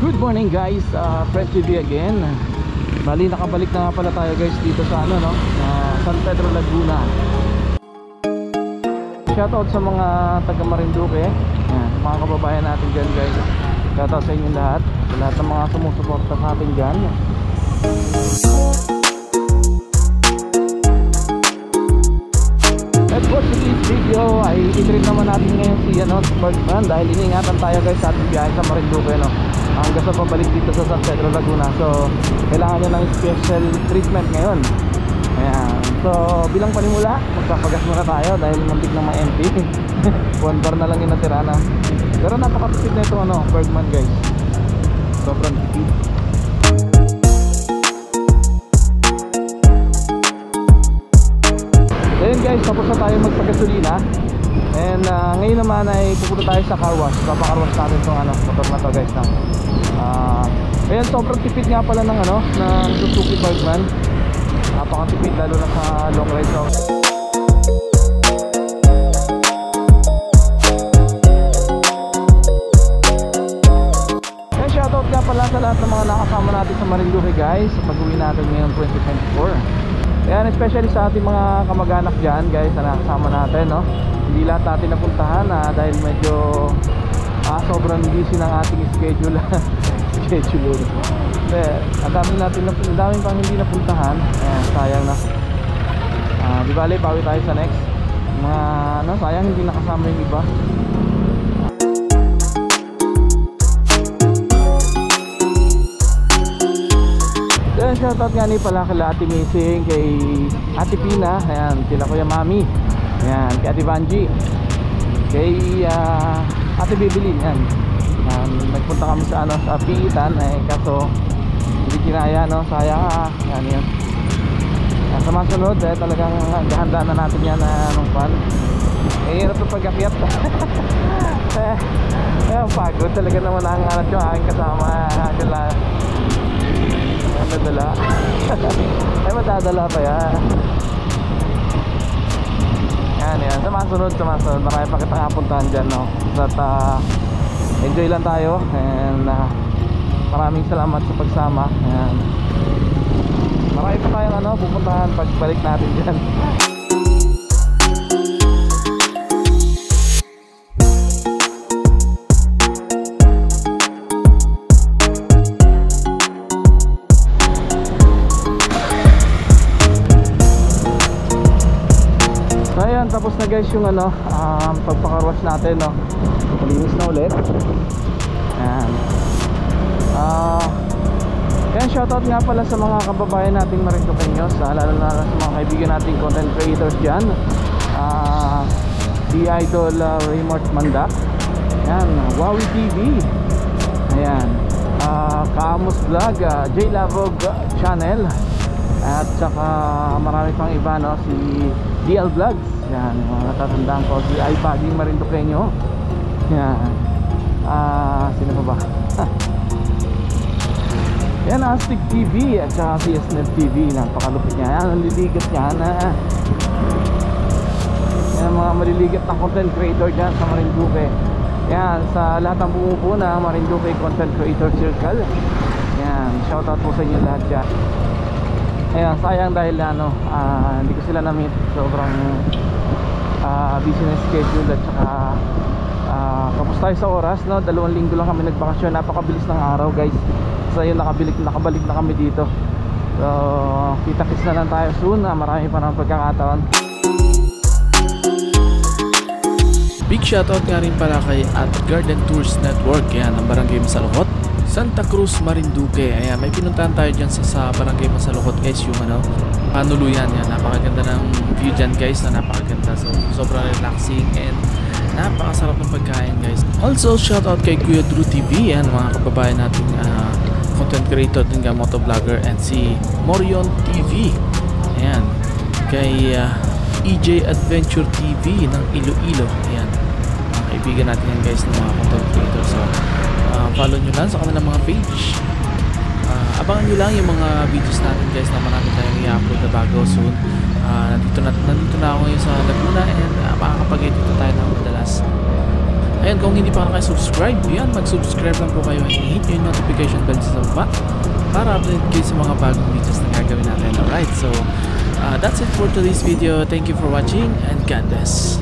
Good morning guys, Fred TV again. Bali nakabalik na nga pala tayo guys dito sa San Pedro Laguna. Shoutout sa mga taga Marinduque, mga kababayan natin dyan guys. Shoutout sa inyo lahat, sa lahat ng mga sumusuporta sa atin dyan. Let's watch this video. Ay i-treat naman natin ngayon si Bergman dahil iniingatan tayo guys sa ating biyahe sa Marinduque hanggang sa pabalik dito sa San Pedro Laguna. So kailangan niya ng special treatment ngayon. Ayan. So bilang panimula, magpapagas muna tayo dahil muntik na ma-empty. One bar na lang yung natira na. Pero napakatipid na itong Bergman guys. Sobrang tipid. Ayun guys, tapos na tayo magpagasolina. And ngayon naman ay pupunta tayo sa car wash. Papakarwash natin itong motor na to guys. Ayan, sobrang tipid nga pala ng Suzuki Bergman. Napakatipid lalo na sa long ride. Ayan, shoutout nga pala sa lahat ng mga nakasama natin sa Marinduque guys. Pag-uwi natin ngayon 2024. Ayan, especially sa ating mga kamag-anak dyan guys na nakasama natin, Hindi lahat natin napuntahan dahil medyo sobrang busy ng ating schedule. Ang daming pang hindi napuntahan. Ayan, sayang na. Di bale, bawi tayo sa next. Sayang hindi nakasama yung iba. Ayan, shoutout nga ni pala kay Ate Missing, kay Ate Pina, ayan, kila Kuya Mami, ayan, kay Ate Vanji, kay Ate Bibilin, ayan. Nagpunta kami sa Piitan, kaso hindi kinaya, sayang, yan yun. Sa mga sunod, talagang gahanda na natin yan nung pan. Hirap ito pag-akyat. Pagod talaga naman ang yung aking kasama. Madala. Ay madadala pa yan. Yan. Sa mga sunod marami pa kitang napuntahan dyan, At enjoy lang tayo. And maraming salamat sa pagsama. Ayan. Marami pa tayong pupuntahan pagbalik natin dyan. Tapos na guys yung pagpakarwash natin, malinis na ulit. Ayan. Ayan, shoutout nga pala sa mga kababayan nating Marinduqueños, lalo na sa mga kaibigan nating content creators dyan. Si Idol Raymart Mandak, ayan, Wawi TV, ayan, Kaamos Vlog, J Lavog Channel, at saka marami pang iba, si DL Vlogs. Yan, mga natatandaan ko, si iPaging Marinduqueño. Yan. Sino pa ba? Yan, Astig TV at saka si SNED TV. Napakalupit niya. Yan, ang liligat niya yan, mga maliligat na content creator dyan sa Marinduque. Yan, sa lahat ng bumubuo na Marinduque Content Creator Circle. Yan, shoutout po sa inyo lahat dyan. Ayan, sayang dahil hindi ko sila na-meet. Sobrang busy na schedule at saka kapos tayo sa oras, 2 linggo lang kami nagbakasyon. Napakabilis ng araw guys. So yun, nakabalik na kami dito. So kita-kits na lang tayo soon. Marami pa ng pagkakataon. Big shoutout nga rin pala kay at Garden Tours Network, yan, ang Barangay Masalukot, Santa Cruz, Marinduque. Ayan, may pinuntahan tayo dyan sa Barangay Masalukot guys, yung panuluyan yan. Napakaganda ng view dyan guys, napakaganda. So sobrang relaxing and napakasarap ng pagkain guys. Also shoutout kay Kuya Drew TV, yan, mga kababayan natin content creator din nga, motovlogger, and si Morion TV. Ayan, kay EJ Adventure TV ng Iloilo. Ayan, mga kaibigan natin yan guys ng mga content creator. So follow nyo lang sa kanilang mga page. Abangan nyo lang yung mga videos natin guys na marami tayong i-upload na bago soon. Nandito na ako ngayon sa Laguna and makakapag-edit tayo ng madalas. Ayan, kung hindi pa kayo subscribe, yan, mag-subscribe lang po kayo and hit nyo yung notification bell sa baba para update kayo sa mga bagong videos na gagawin natin. Alright, so that's it for today's video. Thank you for watching and God bless.